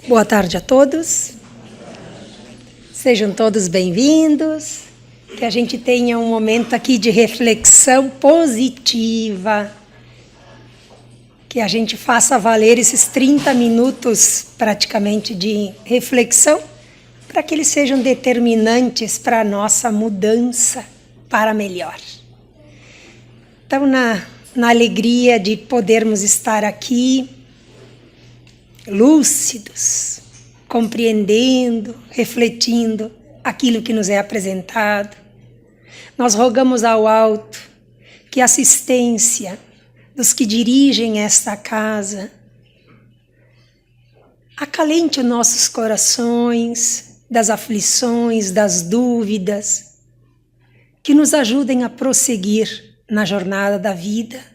Boa tarde a todos, sejam todos bem-vindos, que a gente tenha um momento aqui de reflexão positiva, que a gente faça valer esses 30 minutos praticamente de reflexão, para que eles sejam determinantes para a nossa mudança para melhor. Então, na alegria de podermos estar aqui, lúcidos, compreendendo, refletindo aquilo que nos é apresentado, nós rogamos ao alto que a assistência dos que dirigem esta casa acalente os nossos corações das aflições, das dúvidas, que nos ajudem a prosseguir na jornada da vida,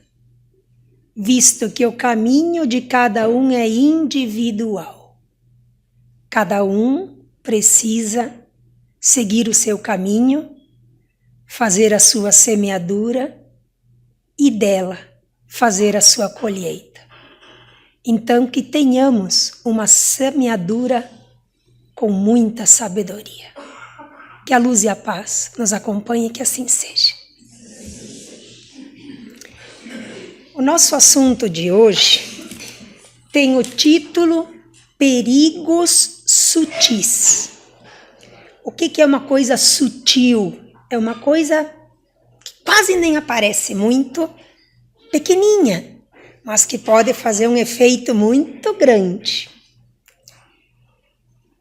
visto que o caminho de cada um é individual. Cada um precisa seguir o seu caminho, fazer a sua semeadura e dela fazer a sua colheita. Então que tenhamos uma semeadura com muita sabedoria. Que a luz e a paz nos acompanhem e que assim seja. O nosso assunto de hoje tem o título Perigos Sutis. O que é uma coisa sutil? É uma coisa que quase nem aparece muito, pequenininha, mas que pode fazer um efeito muito grande.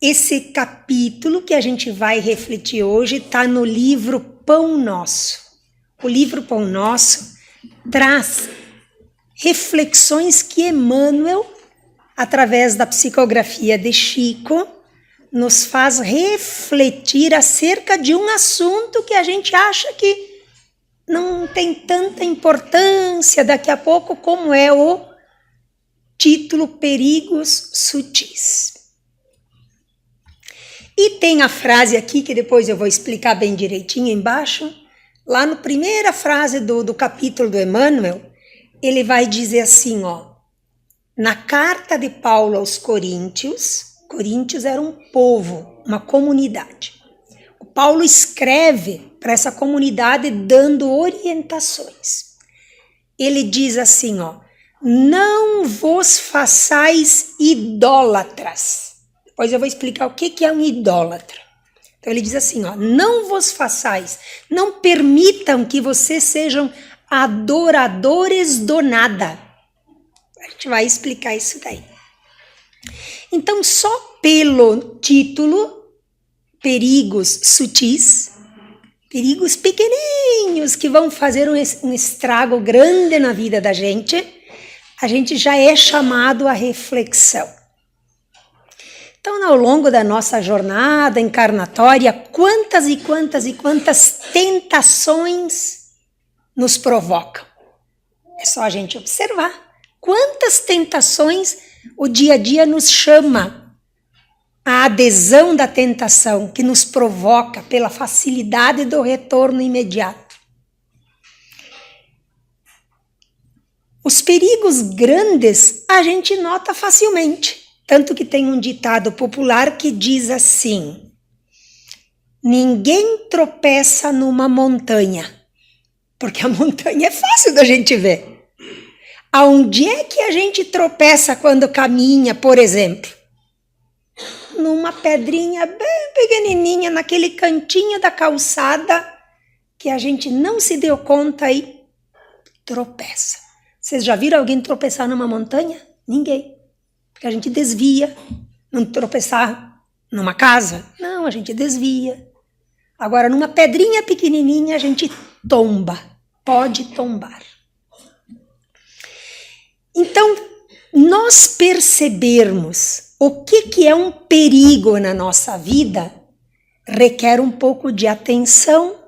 Esse capítulo que a gente vai refletir hoje está no livro Pão Nosso. O livro Pão Nosso traz reflexões que Emmanuel, através da psicografia de Chico, nos faz refletir acerca de um assunto que a gente acha que não tem tanta importância daqui a pouco, como é o título Perigos Sutis. E tem a frase aqui, que depois eu vou explicar bem direitinho embaixo, lá na primeira frase do capítulo do Emmanuel, ele vai dizer assim, na carta de Paulo aos Coríntios era um povo, uma comunidade. O Paulo escreve para essa comunidade dando orientações. Ele diz assim, não vos façais idólatras. Depois eu vou explicar o que é um idólatra. Então ele diz assim, não vos façais, não permitam que vocês sejam adoradores do nada. A gente vai explicar isso daí. Então, só pelo título, perigos sutis, perigos pequenininhos que vão fazer um estrago grande na vida da gente, a gente já é chamado à reflexão. Então, ao longo da nossa jornada encarnatória, quantas e quantas e quantas tentações nos provocam. É só a gente observar quantas tentações o dia a dia nos chama. A adesão da tentação que nos provoca pela facilidade do retorno imediato. Os perigos grandes a gente nota facilmente. Tanto que tem um ditado popular que diz assim: ninguém tropeça numa montanha. Porque a montanha é fácil da gente ver. Aonde é que a gente tropeça quando caminha, por exemplo? Numa pedrinha bem pequenininha, naquele cantinho da calçada, que a gente não se deu conta e tropeça. Vocês já viram alguém tropeçar numa montanha? Ninguém. Porque a gente desvia. Não tropeçar numa casa? Não, a gente desvia. Agora, numa pedrinha pequenininha, a gente tomba, pode tombar. Então, nós percebermos o que é um perigo na nossa vida requer um pouco de atenção,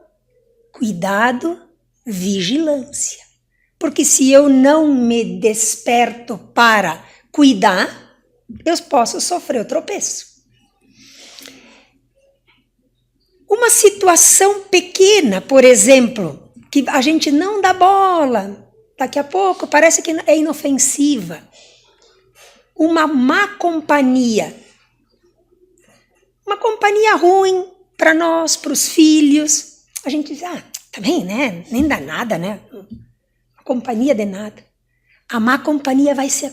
cuidado, vigilância. Porque se eu não me desperto para cuidar, eu posso sofrer o tropeço. Uma situação pequena, por exemplo, que a gente não dá bola, daqui a pouco parece que é inofensiva. Uma má companhia uma companhia ruim para nós, para os filhos. A gente diz, também, né? Nem dá nada, né? Uma companhia de nada. A má companhia vai se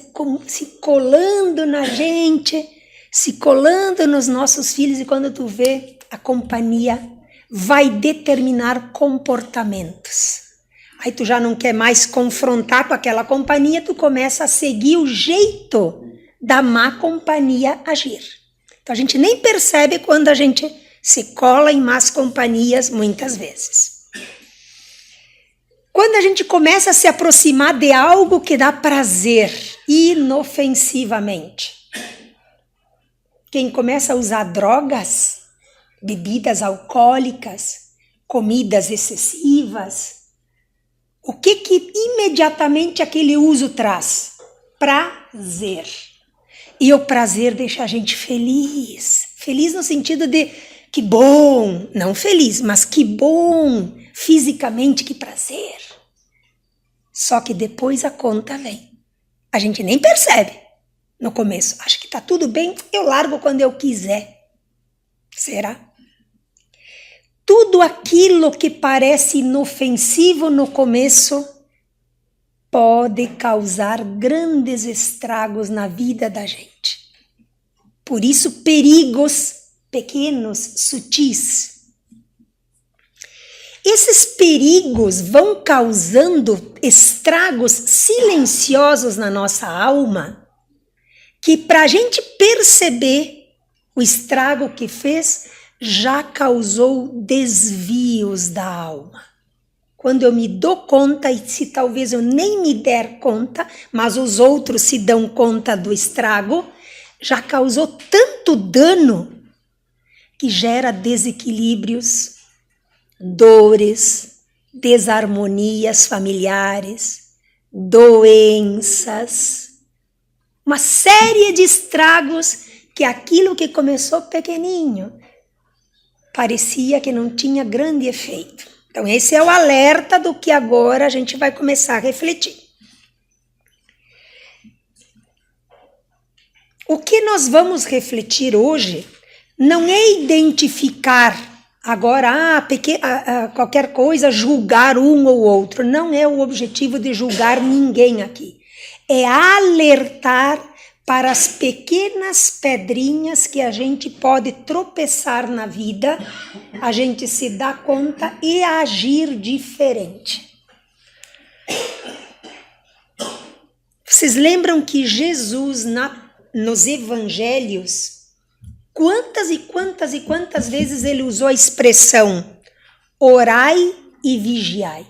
colando na gente, se colando nos nossos filhos, e quando tu vê, a companhia vai determinar comportamentos. Aí tu já não quer mais confrontar com aquela companhia, tu começa a seguir o jeito da má companhia agir. Então a gente nem percebe quando a gente se cola em más companhias muitas vezes. Quando a gente começa a se aproximar de algo que dá prazer inofensivamente. Quem começa a usar drogas, bebidas alcoólicas, comidas excessivas, o que imediatamente aquele uso traz? Prazer. E o prazer deixa a gente feliz. Feliz no sentido de que bom, não feliz, mas que bom, fisicamente, que prazer. Só que depois a conta vem. A gente nem percebe no começo. Acho que tá tudo bem, eu largo quando eu quiser. Será? Tudo aquilo que parece inofensivo no começo pode causar grandes estragos na vida da gente. Por isso, perigos pequenos, sutis. Esses perigos vão causando estragos silenciosos na nossa alma, que para a gente perceber o estrago que fez, já causou desvios da alma. Quando eu me dou conta, e se talvez eu nem me der conta, mas os outros se dão conta do estrago, já causou tanto dano que gera desequilíbrios, dores, desarmonias familiares, doenças, uma série de estragos que aquilo que começou pequenininho parecia que não tinha grande efeito. Então esse é o alerta do que agora a gente vai começar a refletir. O que nós vamos refletir hoje não é identificar agora, qualquer coisa, julgar um ou outro. Não é o objetivo de julgar ninguém aqui. É alertar para as pequenas pedrinhas que a gente pode tropeçar na vida, a gente se dá conta e agir diferente. Vocês lembram que Jesus, nos evangelhos, quantas vezes ele usou a expressão orai e vigiai?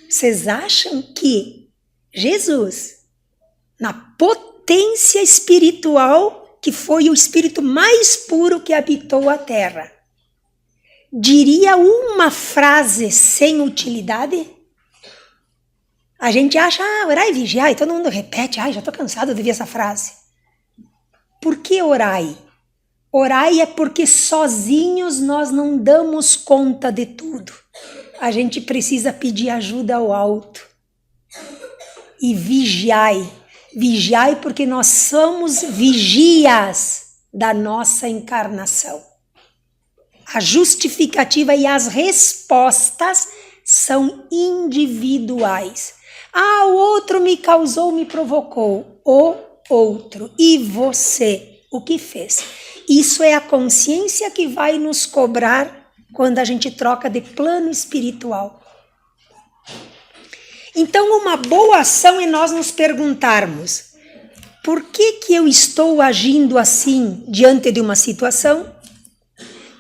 Vocês acham que Jesus, na potência espiritual, que foi o espírito mais puro que habitou a terra, diria uma frase sem utilidade? A gente acha, orai e vigiai, todo mundo repete, já estou cansado de ouvir essa frase. Por que orai? Orai é porque sozinhos nós não damos conta de tudo. A gente precisa pedir ajuda ao alto. E vigiai. Vigiai porque nós somos vigias da nossa encarnação. A justificativa e as respostas são individuais. O outro me causou, me provocou. O outro. E você, o que fez? Isso é a consciência que vai nos cobrar quando a gente troca de plano espiritual. Então, uma boa ação é nós nos perguntarmos: por que eu estou agindo assim diante de uma situação?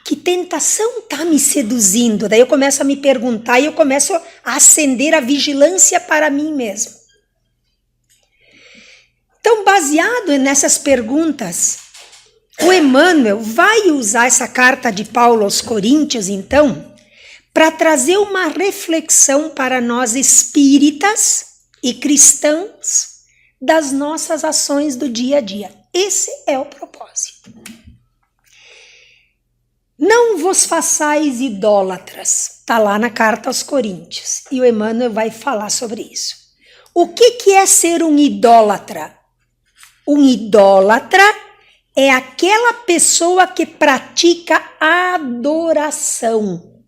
Que tentação está me seduzindo? Daí eu começo a me perguntar e eu começo a acender a vigilância para mim mesmo. Então, baseado nessas perguntas, o Emmanuel vai usar essa carta de Paulo aos Coríntios, então, para trazer uma reflexão para nós espíritas e cristãos das nossas ações do dia a dia. Esse é o propósito. Não vos façais idólatras, está lá na carta aos Coríntios, e o Emmanuel vai falar sobre isso. O que é ser um idólatra? Um idólatra é aquela pessoa que pratica adoração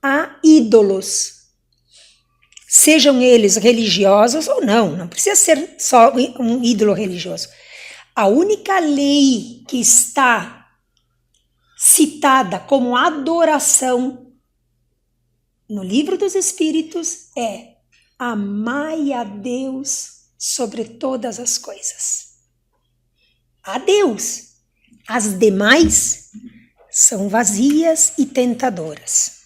a ídolos. Sejam eles religiosos ou não, não precisa ser só um ídolo religioso. A única lei que está citada como adoração no Livro dos Espíritos é: amai a Deus sobre todas as coisas. A Deus. As demais são vazias e tentadoras.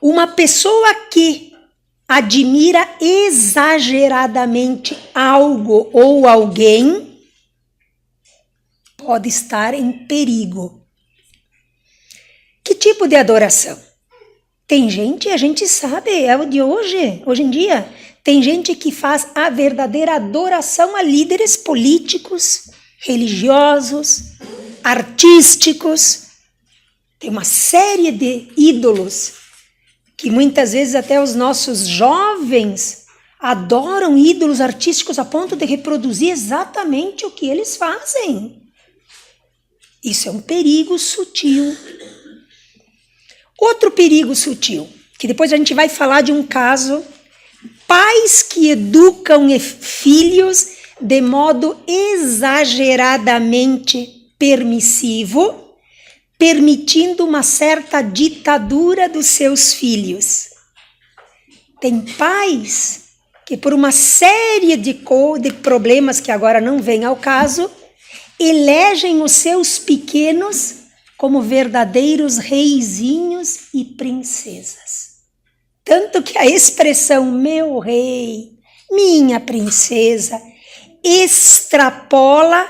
Uma pessoa que admira exageradamente algo ou alguém pode estar em perigo. Que tipo de adoração? Tem gente, a gente sabe, é o de hoje em dia, tem gente que faz a verdadeira adoração a líderes políticos, religiosos, artísticos. Tem uma série de ídolos que muitas vezes até os nossos jovens adoram ídolos artísticos a ponto de reproduzir exatamente o que eles fazem. Isso é um perigo sutil. Outro perigo sutil, que depois a gente vai falar de um caso, pais que educam filhos de modo exageradamente permissivo, permitindo uma certa ditadura dos seus filhos. Tem pais que, por uma série de problemas que agora não vêm ao caso, elegem os seus pequenos como verdadeiros reizinhos e princesas. Tanto que a expressão meu rei, minha princesa, extrapola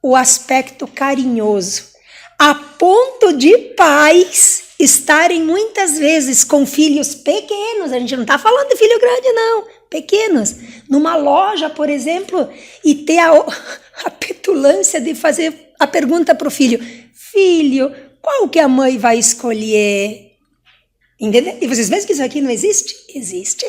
o aspecto carinhoso, a ponto de pais estarem muitas vezes com filhos pequenos, a gente não está falando de filho grande não, pequenos, numa loja, por exemplo, e ter a petulância de fazer a pergunta para o filho: filho, qual que a mãe vai escolher? Entendeu? E vocês veem que isso aqui não existe? Existe.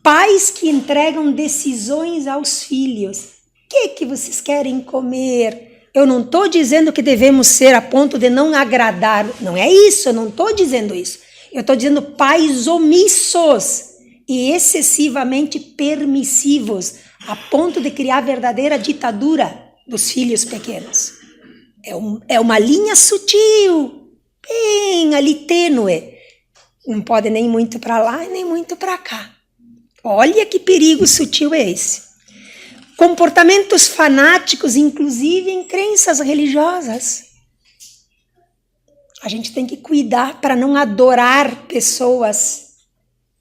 Pais que entregam decisões aos filhos. O que vocês querem comer? Eu não estou dizendo que devemos ser a ponto de não agradar. Não é isso, eu não estou dizendo isso. Eu estou dizendo pais omissos e excessivamente permissivos, a ponto de criar verdadeira ditadura dos filhos pequenos. É uma linha sutil, bem ali tênue. Não pode nem muito para lá e nem muito para cá. Olha que perigo sutil é esse. Comportamentos fanáticos, inclusive em crenças religiosas. A gente tem que cuidar para não adorar pessoas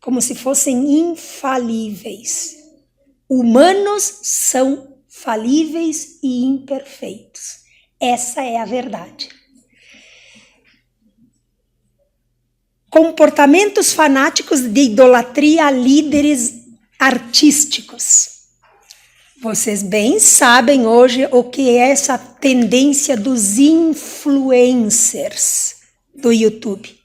como se fossem infalíveis. Humanos são falíveis e imperfeitos. Essa é a verdade. Comportamentos fanáticos de idolatria a líderes artísticos. Vocês bem sabem hoje o que é essa tendência dos influencers do YouTube.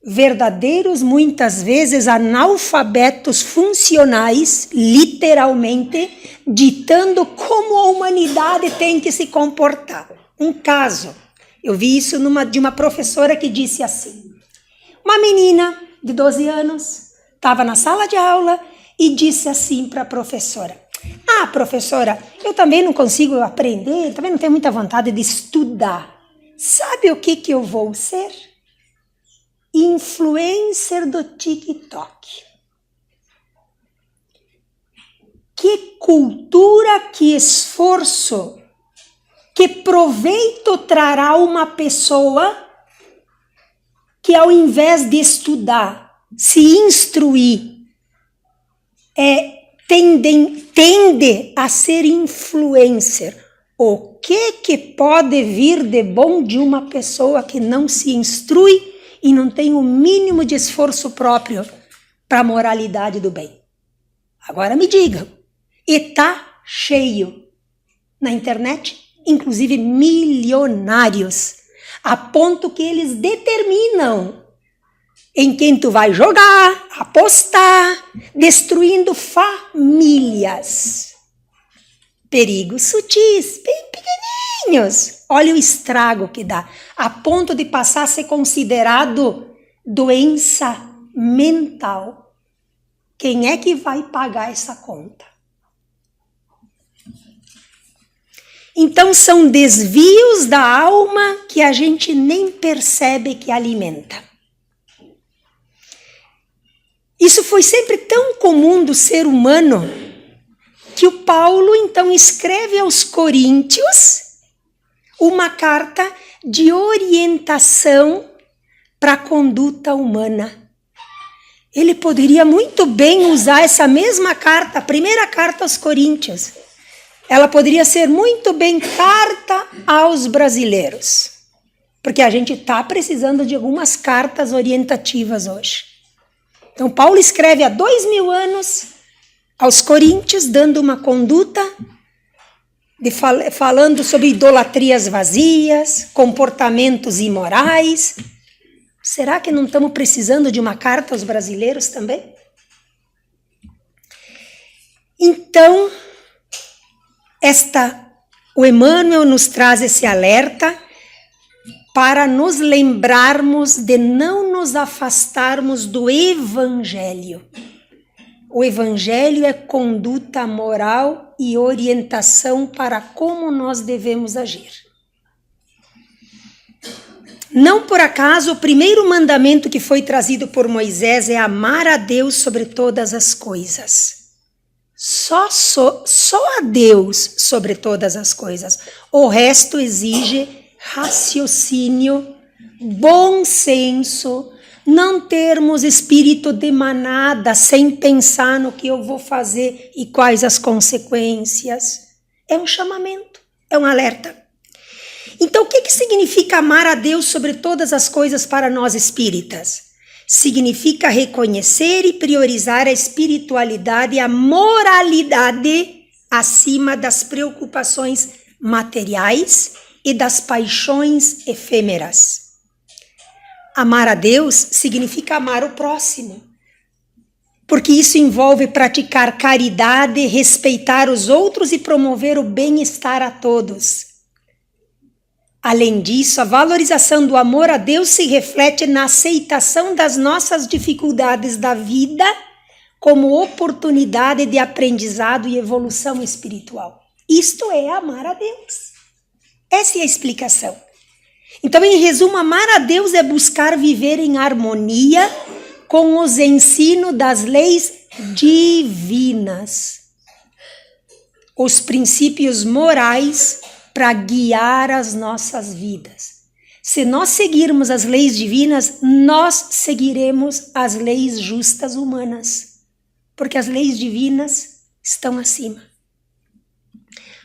Verdadeiros, muitas vezes, analfabetos funcionais, literalmente, ditando como a humanidade tem que se comportar. Um caso, eu vi isso de uma professora que disse assim: uma menina de 12 anos estava na sala de aula e disse assim para a professora: ah, professora, eu também não consigo aprender, também não tenho muita vontade de estudar. Sabe o que eu vou ser? Influencer do TikTok. Que cultura, que esforço, que proveito trará uma pessoa que, ao invés de estudar, se instruir, tende a ser influencer. O que pode vir de bom de uma pessoa que não se instrui e não tem o mínimo de esforço próprio para a moralidade do bem? Agora me digam. E tá cheio na internet, inclusive milionários, a ponto que eles determinam em quem tu vai jogar, apostar, destruindo famílias. perigos sutis, bem pequenininhos. Olha o estrago que dá, a ponto de passar a ser considerado doença mental. Quem é que vai pagar essa conta? Então são desvios da alma que a gente nem percebe que alimenta. Isso foi sempre tão comum do ser humano que o Paulo então escreve aos Coríntios uma carta de orientação para a conduta humana. Ele poderia muito bem usar essa mesma carta, a primeira carta aos Coríntios. Ela poderia ser muito bem carta aos brasileiros, porque a gente está precisando de algumas cartas orientativas hoje. Então, Paulo escreve há 2000 anos aos Coríntios, dando uma conduta, falando sobre idolatrias vazias, comportamentos imorais. Será que não estamos precisando de uma carta aos brasileiros também? Então, o Emmanuel nos traz esse alerta para nos lembrarmos de não nos afastarmos do Evangelho. O Evangelho é conduta moral e orientação para como nós devemos agir. Não por acaso, o primeiro mandamento que foi trazido por Moisés é amar a Deus sobre todas as coisas. Só a Deus sobre todas as coisas. O resto exige raciocínio, bom senso, não termos espírito de manada sem pensar no que eu vou fazer e quais as consequências. É um chamamento, é um alerta. Então, o que significa amar a Deus sobre todas as coisas para nós espíritas? Significa reconhecer e priorizar a espiritualidade e a moralidade acima das preocupações materiais e das paixões efêmeras. Amar a Deus significa amar o próximo, porque isso envolve praticar caridade, respeitar os outros e promover o bem-estar a todos. Além disso, a valorização do amor a Deus se reflete na aceitação das nossas dificuldades da vida como oportunidade de aprendizado e evolução espiritual. Isto é amar a Deus. Essa é a explicação. Então, em resumo, amar a Deus é buscar viver em harmonia com os ensinos das leis divinas, os princípios morais para guiar as nossas vidas. Se nós seguirmos as leis divinas, nós seguiremos as leis justas humanas, porque as leis divinas estão acima.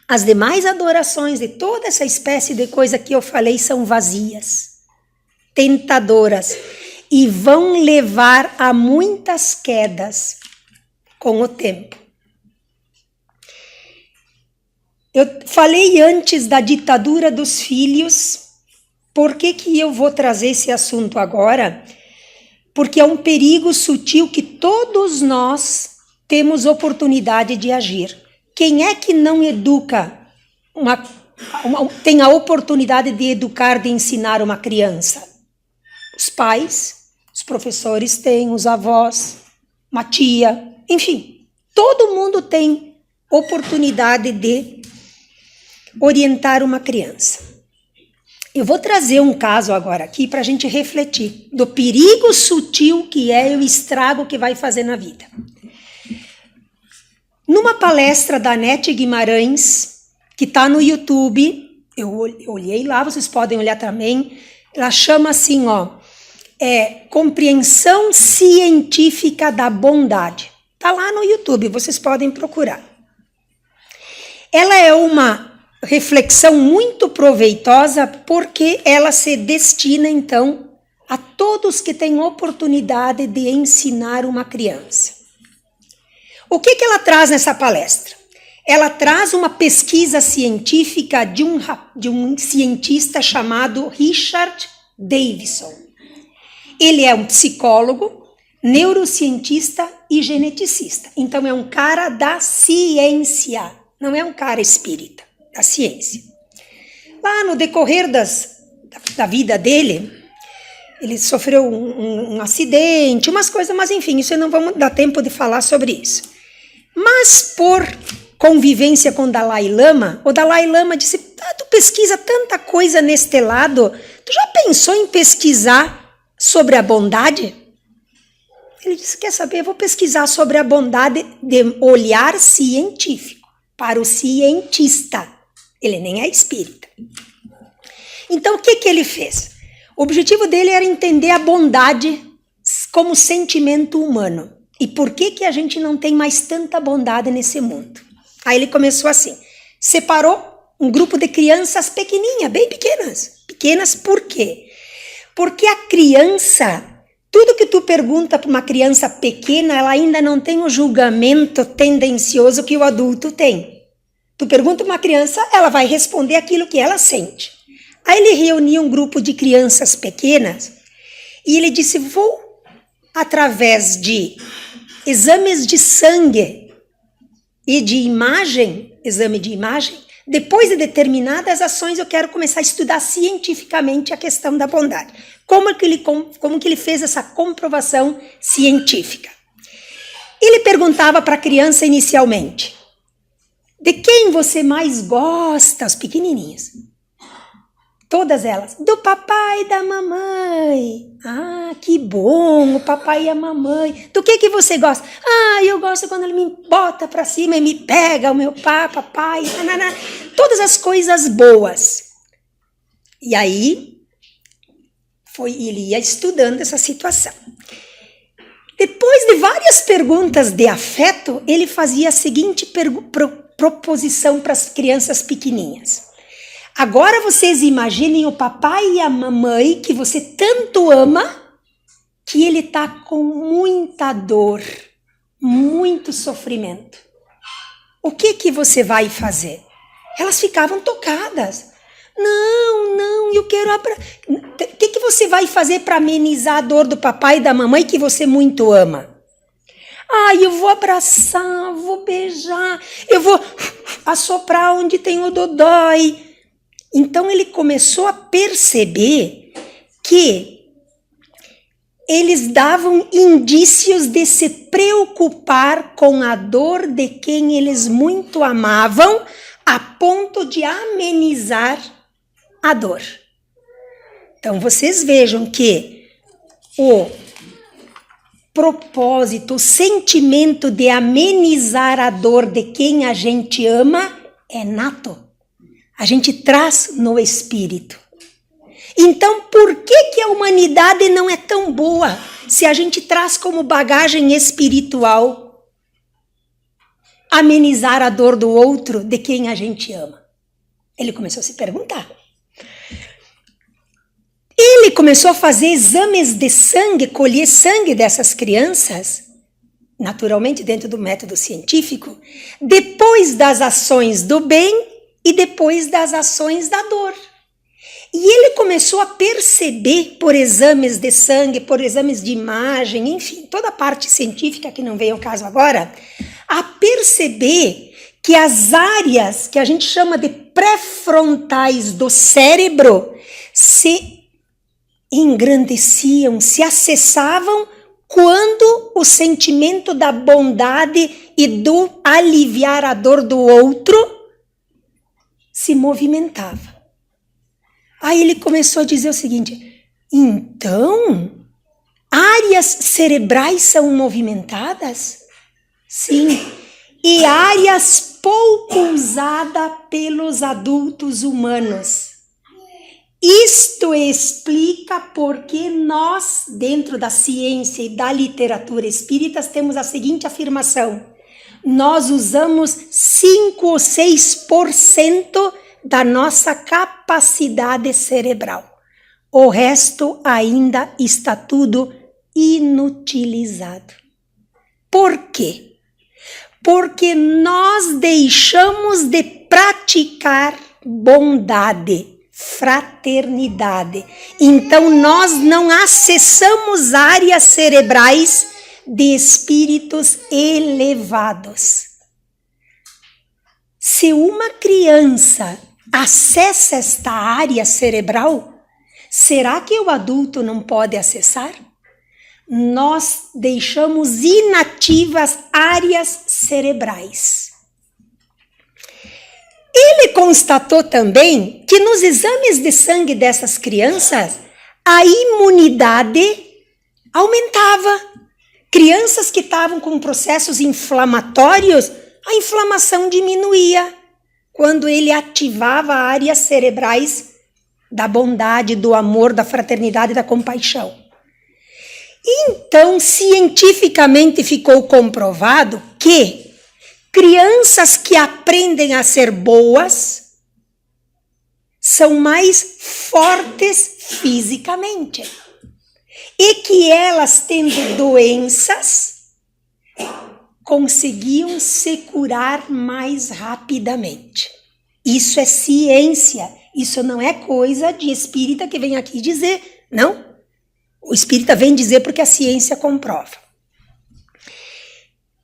As demais adorações de toda essa espécie de coisa que eu falei são vazias, tentadoras e vão levar a muitas quedas com o tempo. Eu falei antes da ditadura dos filhos. Por que eu vou trazer esse assunto agora? Porque é um perigo sutil que todos nós temos oportunidade de agir. Quem é que não educa, tem a oportunidade de educar, de ensinar uma criança? Os pais, os professores têm, os avós, uma tia, enfim, todo mundo tem oportunidade de orientar uma criança. Eu vou trazer um caso agora aqui para a gente refletir do perigo sutil que é o estrago que vai fazer na vida. Numa palestra da Nete Guimarães, que está no YouTube, eu olhei lá, vocês podem olhar também, ela chama assim, Compreensão Científica da Bondade. Está lá no YouTube, vocês podem procurar. Ela é uma reflexão muito proveitosa porque ela se destina, então, a todos que têm oportunidade de ensinar uma criança. O que ela traz nessa palestra? Ela traz uma pesquisa científica de um cientista chamado Richard Davidson. Ele é um psicólogo, neurocientista e geneticista. Então, é um cara da ciência. não é um cara espírita, da ciência. Lá no decorrer da vida dele, ele sofreu um acidente, umas coisas, mas enfim, isso não vamos dar tempo de falar sobre isso. Mas por convivência com o Dalai Lama disse, tu pesquisa tanta coisa neste lado, tu já pensou em pesquisar sobre a bondade? Ele disse, quer saber, eu vou pesquisar sobre a bondade de olhar científico, para o cientista. Ele nem é espírita. Então, o que ele fez? O objetivo dele era entender a bondade como sentimento humano. E por que a gente não tem mais tanta bondade nesse mundo? Aí ele começou assim, separou um grupo de crianças pequenininhas, bem pequenas. Pequenas por quê? Porque a criança, tudo que tu pergunta para uma criança pequena, ela ainda não tem o julgamento tendencioso que o adulto tem. Tu pergunta para uma criança, ela vai responder aquilo que ela sente. Aí ele reuniu um grupo de crianças pequenas e ele disse, vou, através de exames de sangue e de imagem, exame de imagem, depois de determinadas ações eu quero começar a estudar cientificamente a questão da bondade. Como que ele fez essa comprovação científica? Ele perguntava para a criança inicialmente, de quem você mais gosta, os pequenininhos? Todas elas, do papai e da mamãe. Ah, que bom, o papai e a mamãe. Do que você gosta? Ah, eu gosto quando ele me bota pra cima e me pega, o meu papai. Nanana. Todas as coisas boas. E aí, ele ia estudando essa situação. Depois de várias perguntas de afeto, ele fazia a seguinte proposição para as crianças pequenininhas. Agora vocês imaginem o papai e a mamãe que você tanto ama, que ele está com muita dor, muito sofrimento. O que você vai fazer? Elas ficavam tocadas. Não, eu quero... O que você vai fazer para amenizar a dor do papai e da mamãe que você muito ama? Eu vou abraçar, vou beijar, eu vou assoprar onde tem o dodói. Então ele começou a perceber que eles davam indícios de se preocupar com a dor de quem eles muito amavam, a ponto de amenizar a dor. Então vocês vejam que o propósito, o sentimento de amenizar a dor de quem a gente ama é nato. A gente traz no espírito. Então, por que a humanidade não é tão boa se a gente traz como bagagem espiritual amenizar a dor do outro, de quem a gente ama? Ele começou a se perguntar. Ele começou a fazer exames de sangue, colher sangue dessas crianças, naturalmente dentro do método científico, depois das ações do bem e depois das ações da dor. E ele começou a perceber, por exames de sangue, por exames de imagem, enfim, toda a parte científica que não veio ao caso agora, a perceber que as áreas que a gente chama de pré-frontais do cérebro se engrandeciam, se acessavam quando o sentimento da bondade e do aliviar a dor do outro se movimentava. Aí ele começou a dizer o seguinte, então, áreas cerebrais são movimentadas? Sim, e áreas pouco usadas pelos adultos humanos. Isto explica porque nós, dentro da ciência e da literatura espírita, temos a seguinte afirmação. Nós usamos 5 ou 6% da nossa capacidade cerebral. O resto ainda está tudo inutilizado. Por quê? Porque nós deixamos de praticar bondade, fraternidade. Então nós não acessamos áreas cerebrais de espíritos elevados. Se uma criança acessa esta área cerebral, será que o adulto não pode acessar? Nós deixamos inativas áreas cerebrais. Ele constatou também que nos exames de sangue dessas crianças, a imunidade aumentava. Crianças que estavam com processos inflamatórios, a inflamação diminuía quando ele ativava áreas cerebrais da bondade, do amor, da fraternidade, da compaixão. Então, cientificamente ficou comprovado que crianças que aprendem a ser boas são mais fortes fisicamente. E que elas, tendo doenças, conseguiam se curar mais rapidamente. Isso é ciência. Isso não é coisa de espírita que vem aqui dizer, não. O espírita vem dizer porque a ciência comprova.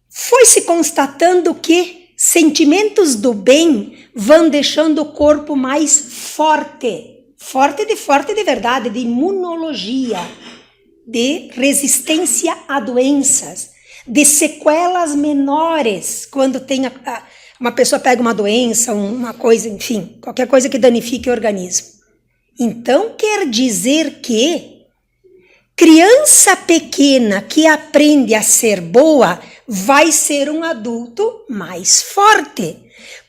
Foi-se constatando que sentimentos do bem vão deixando o corpo mais forte. Forte de verdade, de imunologia, de resistência a doenças, de sequelas menores, quando tem uma pessoa pega uma doença, uma coisa, enfim, qualquer coisa que danifique o organismo. Então, quer dizer que criança pequena que aprende a ser boa vai ser um adulto mais forte,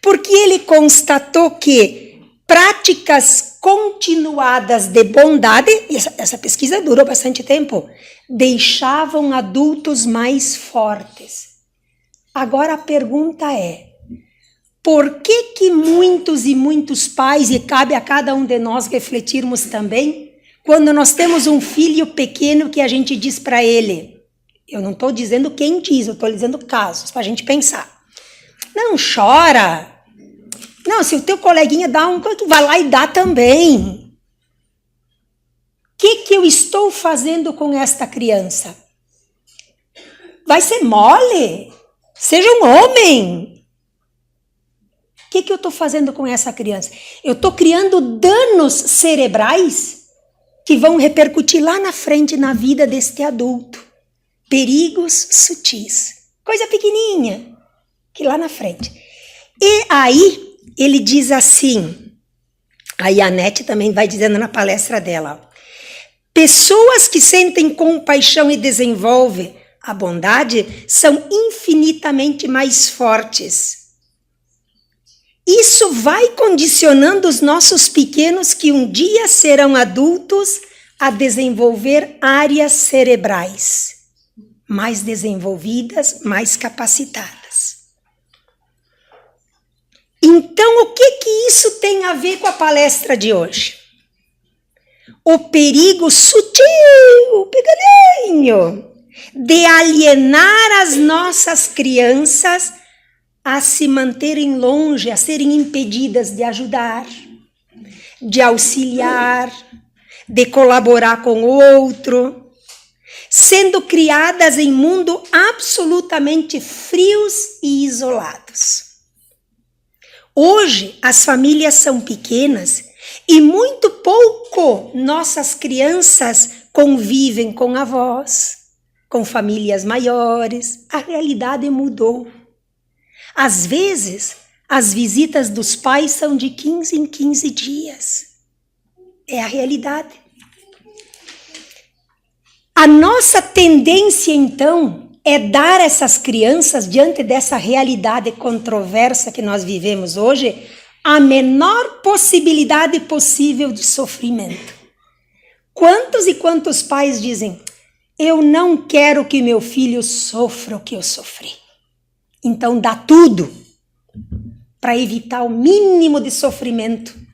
porque ele constatou que práticas continuadas de bondade, e essa pesquisa durou bastante tempo, deixavam adultos mais fortes. Agora a pergunta é, por que muitos e muitos pais, e cabe a cada um de nós refletirmos também, quando nós temos um filho pequeno que a gente diz para ele, eu não estou dizendo quem diz, eu estou dizendo casos, para a gente pensar. Não chora. Não, se o teu coleguinha dá tu vai lá e dá também. O que eu estou fazendo com esta criança? Vai ser mole? Seja um homem. O que eu estou fazendo com essa criança? Eu estou criando danos cerebrais que vão repercutir lá na frente na vida deste adulto. Perigos sutis. Coisa pequenininha, que lá na frente. E aí, ele diz assim, aí a Nete também vai dizendo na palestra dela, ó, pessoas que sentem compaixão e desenvolvem a bondade são infinitamente mais fortes. Isso vai condicionando os nossos pequenos que um dia serão adultos a desenvolver áreas cerebrais mais desenvolvidas, mais capacitadas. Então, o que isso tem a ver com a palestra de hoje? O perigo sutil, pequenininho, de alienar as nossas crianças a se manterem longe, a serem impedidas de ajudar, de auxiliar, de colaborar com o outro, sendo criadas em mundo absolutamente frios e isolados. Hoje, as famílias são pequenas e muito pouco nossas crianças convivem com avós, com famílias maiores. A realidade mudou. Às vezes, as visitas dos pais são de 15 em 15 dias. É a realidade. A nossa tendência, então, é dar a essas crianças, diante dessa realidade controversa que nós vivemos hoje, a menor possibilidade possível de sofrimento. Quantos e quantos pais dizem, eu não quero que meu filho sofra o que eu sofri. Então dá tudo para evitar o mínimo de sofrimento.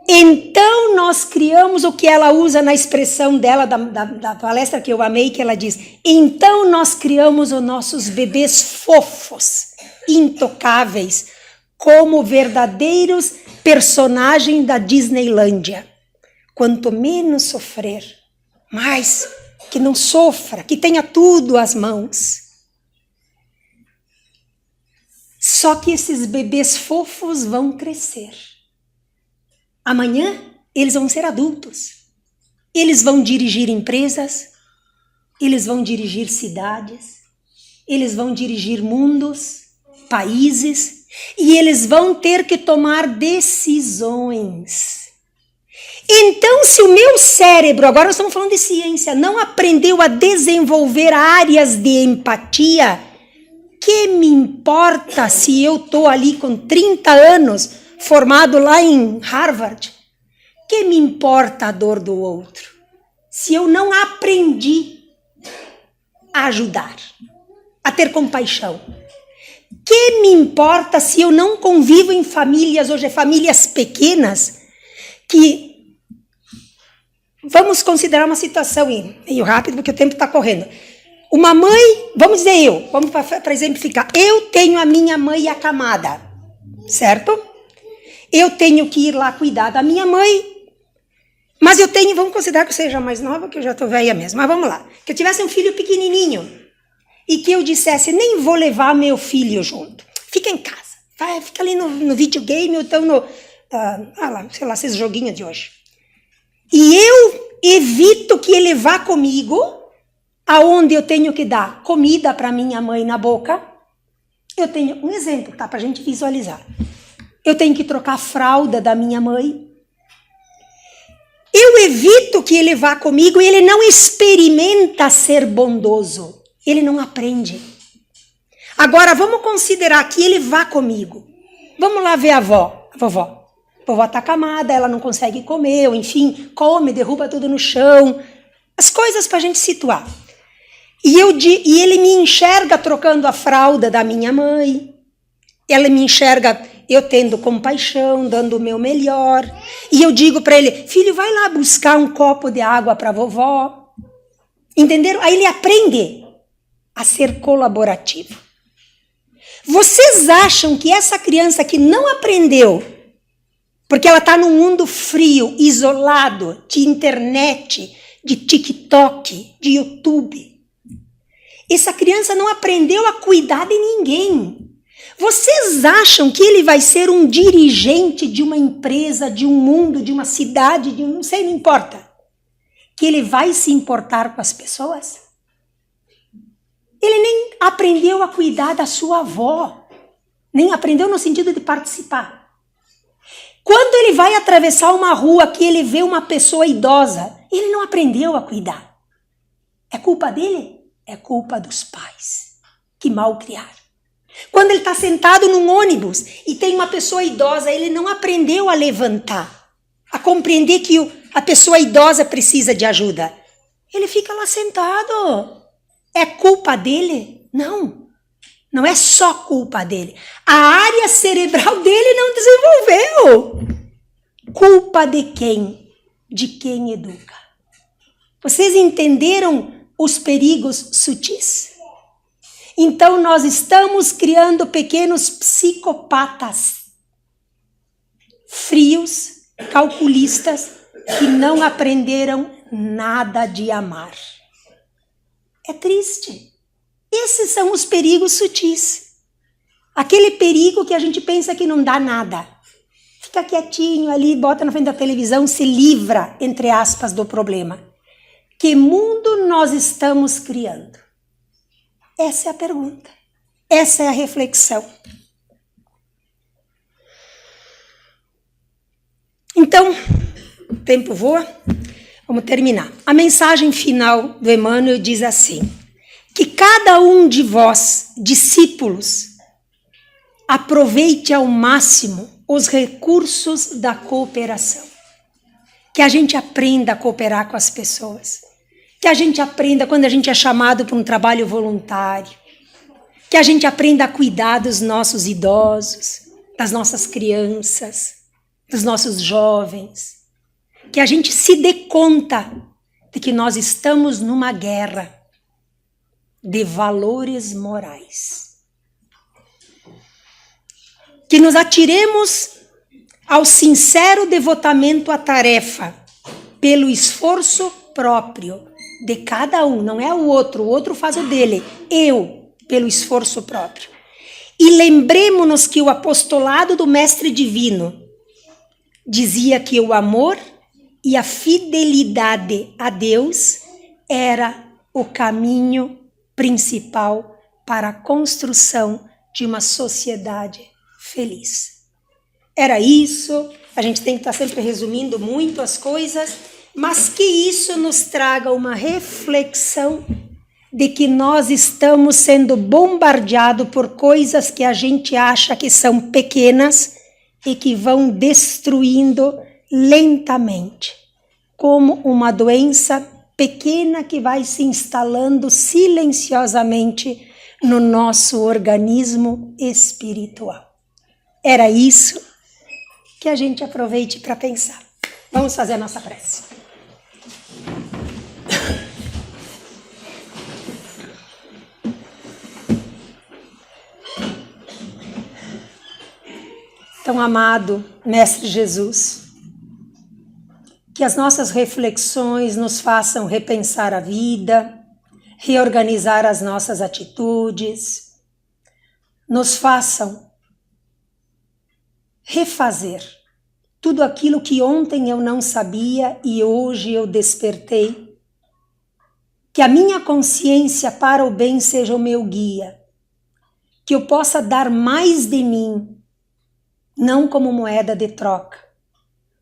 Então nós criamos o que ela usa na expressão dela, da palestra que eu amei, que ela diz, então nós criamos os nossos bebês fofos, intocáveis, como verdadeiros personagens da Disneylândia. Quanto menos sofrer, mais que não sofra, que tenha tudo às mãos. Só que esses bebês fofos vão crescer. Amanhã eles vão ser adultos. Eles vão dirigir empresas, eles vão dirigir cidades, eles vão dirigir mundos, países, e eles vão ter que tomar decisões. Então, se o meu cérebro, agora nós estamos falando de ciência, não aprendeu a desenvolver áreas de empatia, que me importa se eu estou ali com 30 anos, formado lá em Harvard? Que me importa a dor do outro? Se eu não aprendi a ajudar, a ter compaixão. Que me importa se eu não convivo em famílias, hoje famílias pequenas, que... Vamos considerar uma situação meio rápido, porque o tempo está correndo. Uma mãe, vamos dizer vamos para exemplificar. Eu tenho a minha mãe acamada, certo? Eu tenho que ir lá cuidar da minha mãe, mas eu tenho, vamos considerar que eu seja mais nova, que eu já estou velha mesmo, mas vamos lá. Que eu tivesse um filho pequenininho e que eu dissesse, nem vou levar meu filho junto. Fica em casa, fica ali no videogame ou então sei lá, esses joguinhos de hoje. E eu evito que ele vá comigo, aonde eu tenho que dar comida para minha mãe na boca. Eu tenho um exemplo, tá? Para a gente visualizar. Eu tenho que trocar a fralda da minha mãe. Eu evito que ele vá comigo e ele não experimenta ser bondoso. Ele não aprende. Agora, vamos considerar que ele vá comigo. Vamos lá ver a vovó. A vovó está acamada, ela não consegue comer, ou enfim, come, derruba tudo no chão. As coisas para a gente situar. E ele me enxerga trocando a fralda da minha mãe. Ela me enxerga eu tendo compaixão, dando o meu melhor. E eu digo para ele, filho, vai lá buscar um copo de água para a vovó. Entenderam? Aí ele aprende a ser colaborativo. Vocês acham que essa criança que não aprendeu, porque ela está num mundo frio, isolado, de internet, de TikTok, de YouTube. Essa criança não aprendeu a cuidar de ninguém. Vocês acham que ele vai ser um dirigente de uma empresa, de um mundo, de uma cidade, não sei, não importa. Que ele vai se importar com as pessoas? Ele nem aprendeu a cuidar da sua avó. Nem aprendeu no sentido de participar. Quando ele vai atravessar uma rua que ele vê uma pessoa idosa, ele não aprendeu a cuidar. É culpa dele? É culpa dos pais, que mal criaram. Quando ele está sentado num ônibus e tem uma pessoa idosa, ele não aprendeu a levantar, a compreender que a pessoa idosa precisa de ajuda. Ele fica lá sentado. É culpa dele? Não. Não é só culpa dele. A área cerebral dele não desenvolveu. Culpa de quem? De quem educa. Vocês entenderam os perigos sutis? Então nós estamos criando pequenos psicopatas, frios, calculistas, que não aprenderam nada de amar. É triste. Esses são os perigos sutis. Aquele perigo que a gente pensa que não dá nada. Fica quietinho ali, bota na frente da televisão, se livra, entre aspas, do problema. Que mundo nós estamos criando? Essa é a pergunta. Essa é a reflexão. Então, o tempo voa. Vamos terminar. A mensagem final do Emmanuel diz assim: que cada um de vós, discípulos, aproveite ao máximo os recursos da cooperação. Que a gente aprenda a cooperar com as pessoas. Que a gente aprenda quando a gente é chamado para um trabalho voluntário. Que a gente aprenda a cuidar dos nossos idosos, das nossas crianças, dos nossos jovens. Que a gente se dê conta de que nós estamos numa guerra de valores morais. Que nos atiremos ao sincero devotamento à tarefa, pelo esforço próprio de cada um, não é o outro faz o dele, eu, pelo esforço próprio. E lembremos-nos que o apostolado do Mestre Divino dizia que o amor e a fidelidade a Deus era o caminho principal para a construção de uma sociedade feliz. Era isso, a gente tem que estar sempre resumindo muito as coisas, mas que isso nos traga uma reflexão de que nós estamos sendo bombardeados por coisas que a gente acha que são pequenas e que vão destruindo lentamente, como uma doença pequena que vai se instalando silenciosamente no nosso organismo espiritual. Era isso que a gente aproveite para pensar. Vamos fazer a nossa prece. Tão amado Mestre Jesus, que as nossas reflexões nos façam repensar a vida, reorganizar as nossas atitudes, nos façam refazer tudo aquilo que ontem eu não sabia e hoje eu despertei. Que a minha consciência para o bem seja o meu guia, que eu possa dar mais de mim, não como moeda de troca,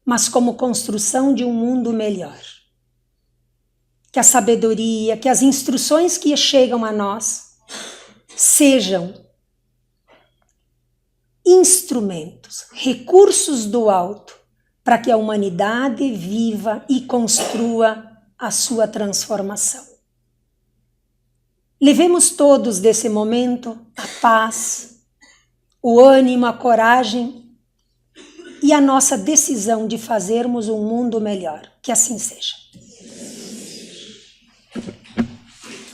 mas como construção de um mundo melhor. Que a sabedoria, que as instruções que chegam a nós sejam instrumentos, recursos do alto, para que a humanidade viva e construa a sua transformação. Levemos todos desse momento a paz, o ânimo, a coragem e a nossa decisão de fazermos um mundo melhor. Que assim seja.